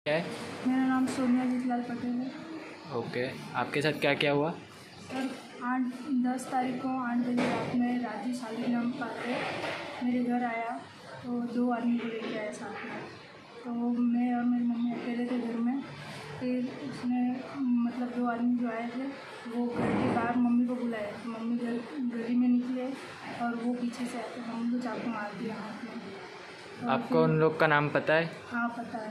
क्या है? मेरा नाम सोनिया जीतलाल पटेल है। ओके, आपके साथ क्या क्या हुआ? सर 10 तारीख को 8 बजे रात में राजू शालीग्राम पार्क पे मेरे घर आया तो 2 आदमी को लेके आया साथ में। तो मैं और मेरी मम्मी अकेले थे घर में। फिर उसने मतलब 2 आदमी जो आए थे वो घर के बाहर मम्मी को बुलाया तो मम्मी गली में निकले और वो पीछे से आके मम्मी को चाकू मार दिया हाथ में। तो आपको उन लोग का नाम पता है? हाँ पता है।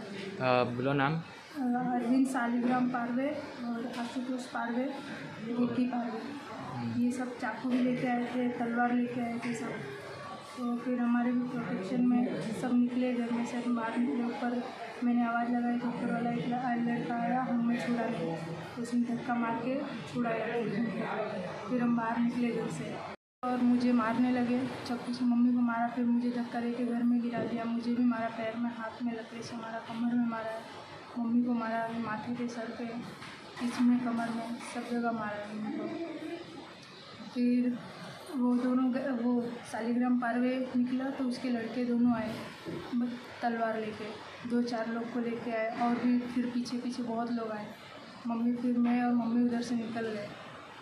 बोलो नाम। अरविंद शालीग्राम पारवे और आशुतोष पारवे, विक्की पारवे, ये सब चाकू भी लेके आए थे, तलवार लेके आए थे सब। तो फिर हमारे भी प्रोटेक्शन में सब निकले घर में से, बाहर निकले। ऊपर मैंने आवाज़ लगाई तो ऊपर वाला एक लड़का आया हमें छुड़ाने, उसने धक्का मार के छुड़ाया। फिर हम बाहर निकले घर से और मुझे मारने लगे चाकू से। मम्मी को मारा, फिर मुझे धक्का देके घर में गिरा दिया। मुझे भी मारा, पैर में हाथ में लकड़ी से मारा, कमर में मारा, मम्मी को मारा, माथे पे, सर पे, पीछ में, कमर में, सब जगह मारा मम्मी को। फिर वो दोनों वो शालीग्राम पारवे निकला तो उसके लड़के दोनों आए तलवार लेके, 2-4 लोग को लेके आए और भी फिर पीछे पीछे बहुत लोग आए। फिर मैं और मम्मी उधर से निकल गए।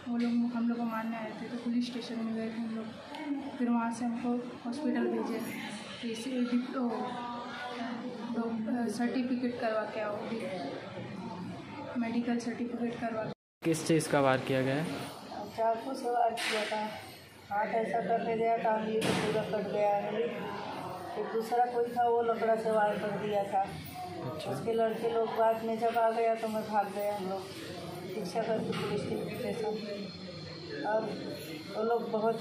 वो लोग हम लोग को मारने आए थे तो पुलिस स्टेशन में गए थे हम लोग। फिर वहाँ से हमको हॉस्पिटल भेजे, सर्टिफिकेट करवा के आओ, मेडिकल सर्टिफिकेट करवा। किस चीज़ का वार किया गया है? चाकू से वार किया था, हाथ ऐसा करके गया था, उंगली को पूरा कट गया उंगली। फिर दूसरा कोई था वो लकड़ा से वार कर दिया था। अच्छा। उसके लड़के लोग बाद में जब आ गया तो मैं भाग गया, हम लोग शिक्षा करके पुलिस स्टेशन। और वो लोग बहुत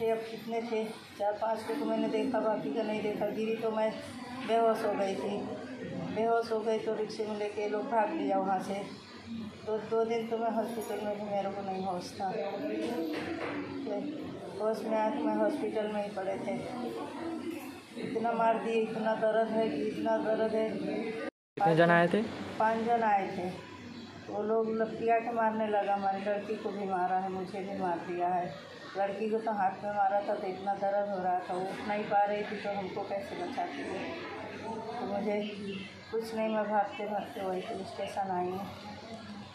थे, अब कितने थे, 4-5 को तो मैंने देखा, बाकी का नहीं देखा। गिरी तो मैं बेहोश हो गई थी। बेहोश हो गई तो रिक्शे में लेके लोग भाग लिया वहाँ से। तो 2 दिन तो मैं हॉस्पिटल में भी, मेरे को नहीं होश था। होश में आके मैं हॉस्पिटल में ही पड़े थे। इतना मार दिए, इतना दर्द है कि इतना दर्द है। कितने जन आए थे? 5 जन आए थे। वो लोग लपटिया के मारने लगा, हमारी लड़की को भी मारा है, मुझे भी मार दिया है। लड़की को तो हाथ में मारा था तो इतना दर्द हो रहा था, वो उठ नहीं पा रही थी, तो हमको कैसे बचाती है। तो मुझे कुछ नहीं, मैं भागते भागते वही पुलिस स्टेशन आई हूँ।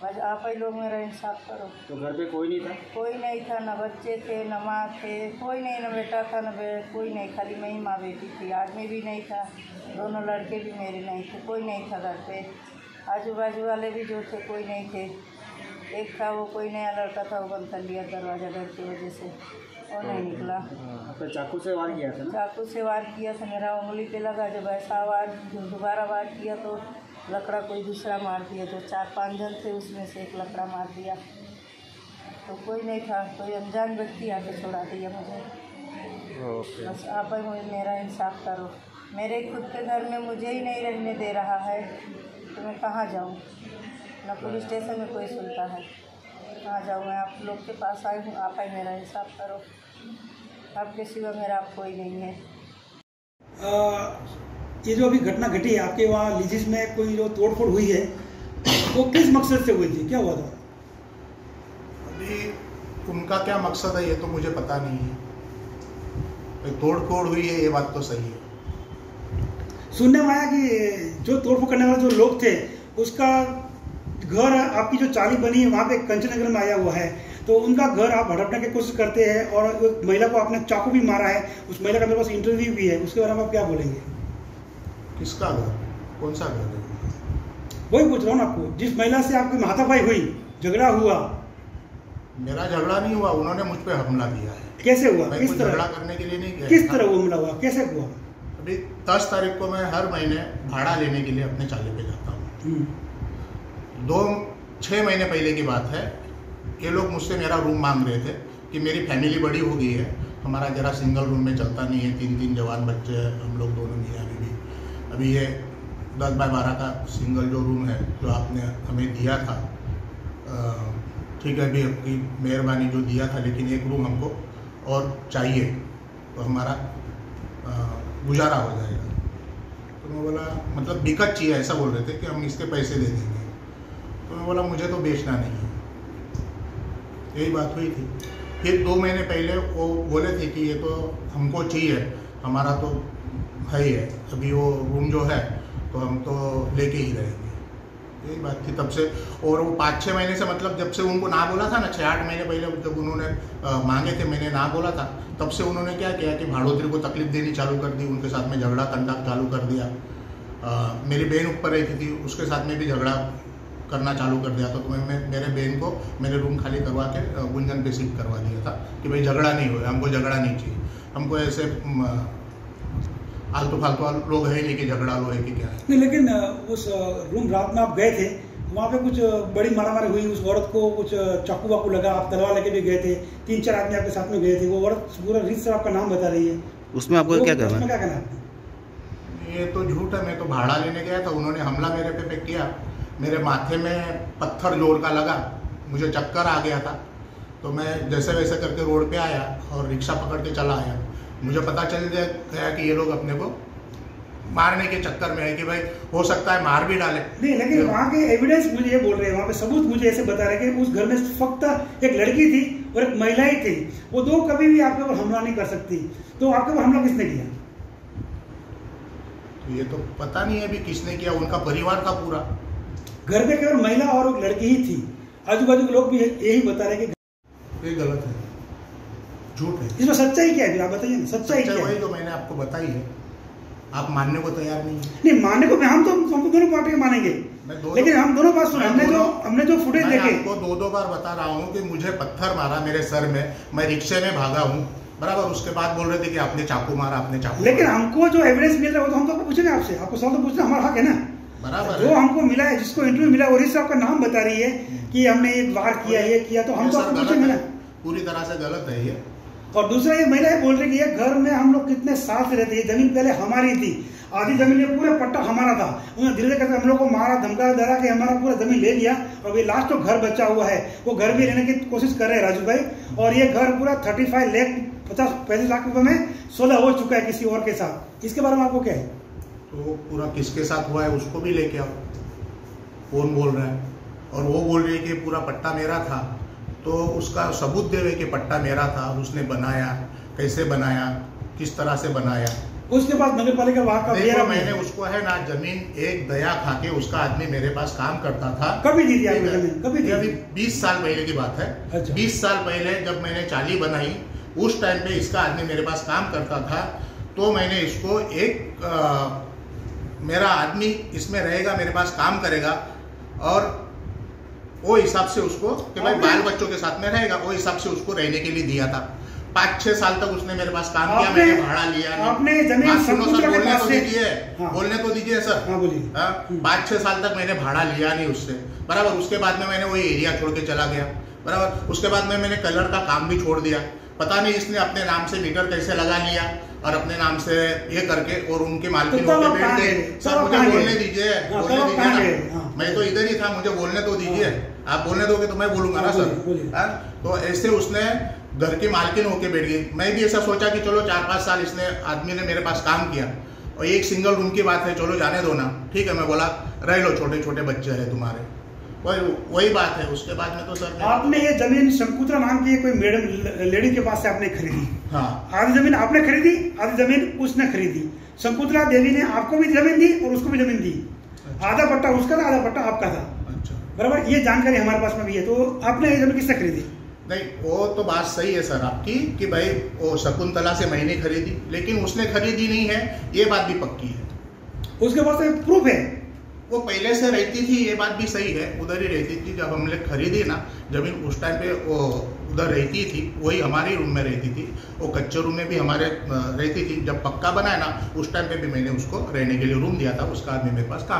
बस आप ही लोग मेरा इंसाफ करो। तो घर पे कोई नहीं था? कोई नहीं था, न बच्चे थे, न माँ थे, कोई नहीं, न बेटा था, न कोई नहीं, खाली मैं ही माँ बेटी थी। आदमी भी नहीं था, दोनों लड़के भी मेरे नहीं थे, कोई नहीं था घर पे। आजू बाजू वाले भी जो थे कोई नहीं थे। एक था वो कोई नया लड़का था, वो बंद कर लिया दरवाज़ा डर की वजह से, वो नहीं निकला। तो चाकू से वार किया था ना? चाकू से वार किया था, मेरा उंगली पे लगा। जब ऐसा वार दोबारा वार किया तो लकड़ा कोई दूसरा मार दिया। जो 4-5 जन थे उसमें से एक लकड़ा मार दिया। तो कोई नहीं था, कोई अनजान व्यक्ति आके छोड़ा दिया मुझे। बस आप ही मेरा इंसाफ करो। मेरे खुद के घर में मुझे ही नहीं रहने दे रहा है तो मैं कहाँ जाऊँ? ना पुलिस स्टेशन में कोई सुनता है, कहाँ जाऊँ मैं? आप लोग के पास आई हूँ, आप ही मेरा इंसाफ करो। आपके सिवा मेरा आप कोई नहीं है। ये जो अभी घटना घटी है आपके वहाँ लीजिस में, कोई जो तोड़फोड़ हुई है वो किस मकसद से हुई थी, क्या हुआ था? अभी उनका क्या मकसद है ये तो मुझे पता नहीं है। तोड़फोड़ हुई है ये बात तो सही है। सुनने में आया कि जो तोड़फोड़ करने वाले जो लोग थे उसका घर, आपकी जो चाली बनी है वहाँ पे कंचन नगर में आया हुआ है, तो उनका घर आप हड़पने की कोशिश करते हैं और एक महिला को आपने चाकू भी मारा है। उस महिला का मेरे पास इंटरव्यू भी है, उसके बारे में आप क्या बोलेंगे? किसका घर? कौन सा घर है? वही पूछ रहा हूँ आपको, जिस महिला से आपकी हाथापाई हुई, झगड़ा हुआ। मेरा झगड़ा नहीं हुआ, उन्होंने मुझ पर हमला किया है। कैसे हुआ? किस तरह? झगड़ा करने के लिए नहीं गया। किस तरह वो हमला हुआ, कैसे हुआ? अभी 10 तारीख को मैं हर महीने भाड़ा लेने के लिए अपने चाले पे जाता हूँ। 6 महीने पहले की बात है, ये लोग मुझसे मेरा रूम मांग रहे थे कि मेरी फैमिली बड़ी हो गई है, हमारा जरा सिंगल रूम में चलता नहीं है, 3 जवान बच्चे हैं, हम लोग दोनों मियाँ बीवी। अभी ये 10 बाय 12 का सिंगल जो रूम है जो आपने हमें दिया था, ठीक है, अभी आपकी मेहरबानी जो दिया था, लेकिन एक रूम हमको और चाहिए तो हमारा गुजारा हो जाएगा। तो मैं बोला, मतलब बिकट चाहिए ऐसा बोल रहे थे कि हम इसके पैसे दे देंगे। तो मैं बोला मुझे तो बेचना नहीं है, यही बात हुई थी। फिर 2 महीने पहले वो बोले थे कि ये तो हमको चाहिए, हमारा तो है ही है, अभी वो रूम जो है तो हम तो लेके ही रहेंगे। यही बात थी तब से। और वो 5-6 महीने से, मतलब जब से उनको ना बोला था ना, 6-8 महीने पहले जब उन्होंने मांगे थे, मैंने ना बोला था, तब से उन्होंने क्या किया कि भाड़ोत्री को तकलीफ देनी चालू कर दी, उनके साथ में झगड़ा करना चालू कर दिया। मेरी बहन ऊपर रहती थी, उसके साथ में भी झगड़ा करना चालू कर दिया। तो मैं मेरे बहन को मेरे रूम खाली करवा के गुंजन पे शिफ्ट करवा दिया था कि भाई झगड़ा नहीं हो, हमको झगड़ा नहीं चाहिए, हमको ऐसे आलतू फालतू लोग है नहीं कि झगड़ा लो है कि क्या है। नहीं, लेकिन उस रूम रात में आप गए थे, वहाँ पे कुछ बड़ी मारामारी हुई, उस औरत को कुछ चाकू वाकू लगा, आप तलवार लेके भी गए थे, 3-4 आदमी आपके साथ में गए थे, वो औरत पूरा रीत से आपका नाम बता रही है, उसमें आपको क्या कहना है? क्या कहना है? ये तो झूठ है। मैं तो भाड़ा लेने गया था, उन्होंने हमला मेरे पे किया, मेरे माथे में पत्थर जोर का लगा, मुझे चक्कर आ गया था। तो मैं जैसे वैसे करके रोड पे आया और रिक्शा पकड़ के चला आया। मुझे पता चल गया कि ये लोग अपने को मारने के चक्कर में है, कि भाई हो सकता है मार भी डाले। नहीं, लेकिन वहाँ के एविडेंस मुझे ये बोल रहे हैं, वहाँ पे सबूत मुझे ऐसे बता रहे हैं कि उस घर में फक्त एक लड़की थी और एक महिला ही थी, वो दो कभी भी आपके ऊपर हमला नहीं कर सकती। तो आपके ऊपर हमला किसने किया? तो ये तो पता नहीं है अभी किसने किया, उनका परिवार था पूरा। घर पे केवल महिला और एक लड़की ही थी, आजू बाजू के लोग भी यही बता रहे हैं कि ये गलत है, झूठ है। इसमें सच्चाई क्या है? आप बताइए ना, सच्चाई क्या है? वही तो मैंने आपको बताई है, आप मानने को तैयार नहीं है। नहीं मानने को, हम तो दोनों पार्टी मानेंगे, लेकिन हम दोनों बात सुने। हमने जो फुटेज देखे, आपको 2-2 बार बता रहा हूँ कि मुझे पत्थर मारा मेरे सर में, मैं रिक्शे में भागा हूँ, बराबर। उसके बाद बोल रहे थे कि आपने चाकू मारा, आपने चाकू। लेकिन हमको जो एविडेंस मिल रहा है वो तो हम तो पूछेंगे आपसे, आपको सवाल तो पूछना हमारा हक है ना, बराबर। जो हमको मिला है, जिसको इंटरव्यू मिला है, और इससे आपका नाम बता रही है कि हमने एक वार किया, ये किया, तो हम तो आपको पूछेंगे ना। पूरी तरह से गलत है ये। और दूसरा, ये महिला बोल रही है घर में हम लोग कितने साल से रहते हैं, जमीन पहले हमारी थी, आधी जमीन में पूरा पट्टा हमारा था, उन्होंने धीरे धीरे करके हम लोग को मारा, धमका डरा के हमारा पूरा जमीन ले लिया, और ये लास्ट तो घर बचा हुआ है, वो घर भी लेने की कोशिश कर रहे हैं राजू भाई। और ये घर पूरा 35 लाख रुपए में 16 हो चुका है किसी और के साथ। इसके बारे में आपको क्या है? तो पूरा किसके साथ हुआ है उसको भी लेके आओ, कौन बोल रहा है। और वो बोल रही है कि पूरा पट्टा मेरा था, तो उसका सबूत देवे कि पट्टा मेरा था, उसने बनाया, कैसे बनाया, किस तरह से बनाया। उसके बाद नगर पालिका वहां का देखो, मैंने उसको है ना जमीन एक दया खा के, उसका आदमी मेरे पास काम करता था। कभी दी थी आपको जमीन? कभी दी? अभी 20 साल पहले की बात है। अच्छा। 20 साल पहले जब मैंने चाली बनाई, उस टाइम पे इसका आदमी मेरे पास काम करता था, तो मैंने इसको मेरा आदमी इसमें रहेगा, मेरे पास काम करेगा, और वो हिसाब से उसको कि भाई बाल बच्चों के साथ में रहेगा, वो हिसाब से उसको रहने के लिए दिया था। 5-6 साल तक उसने मेरे पास काम किया, मैंने भाड़ा लिया नहीं। आपने जमीन सुनो सर, बोलने तो दीजिए, हाँ। बोलने तो दीजिए सर। हाँ, बोलिए। 5-6 साल तक मैंने भाड़ा लिया नहीं उससे, बराबर। उसके बाद में मैंने वही एरिया छोड़ के चला गया, बराबर। उसके बाद में मैंने कलर का काम भी छोड़ दिया। पता नहीं इसने अपने नाम से मीटर कैसे लगा लिया और अपने नाम से ये करके, और उनके मालकिन होके बैठ गए। सर मुझे बोलने दीजिए, बोलने दीजिए ना, मैं तो इधर ही था, मुझे बोलने तो दीजिए। आप बोलने दोगे तो मैं बोलूंगा ना सर। तो ऐसे उसने घर की मालकिन होके बैठ गई। मैं भी ऐसा सोचा कि चलो 4-5 साल इसने आदमी ने मेरे पास काम किया, और एक सिंगल रूम की बात है, चलो जाने दो ना, ठीक है। मैं बोला रह लो, छोटे छोटे बच्चे हैं तुम्हारे, वही बात है। उसके बाद में तो सर आपने ये जमीन शंकुतला नाम की कोई मैडम लेडी के पास से आपने खरीदी। हाँ, आधी जमीन आपने खरीदी, आधी जमीन उसने खरीदी। शंकुतला देवी ने आपको भी जमीन दी और उसको भी जमीन दी। आधा पट्टा उसका था, आधा पट्टा आपका था, अच्छा, बराबर। ये जानकारी हमारे पास में भी है। तो आपने ये जमीन किससे खरीदी? नहीं, वो तो बात सही है सर आपकी कि भाई वो शकुंतला से मैंने खरीदी, लेकिन उसने खरीदी नहीं है, ये बात भी पक्की है। उसके पास प्रूफ है, वो पहले से रहती थी, ये बात भी सही है, उधर ही रहती थी। जब हमने खरीदी ना जमीन, उस टाइम पे वो उधर रहती थी, वही हमारे रूम में रहती थी। वो कच्चे रूम में भी हमारे रहती थी। जब पक्का बनाया ना, उस टाइम पे भी मैंने उसको रहने के लिए रूम दिया था, उसका आदमी मेरे पास काम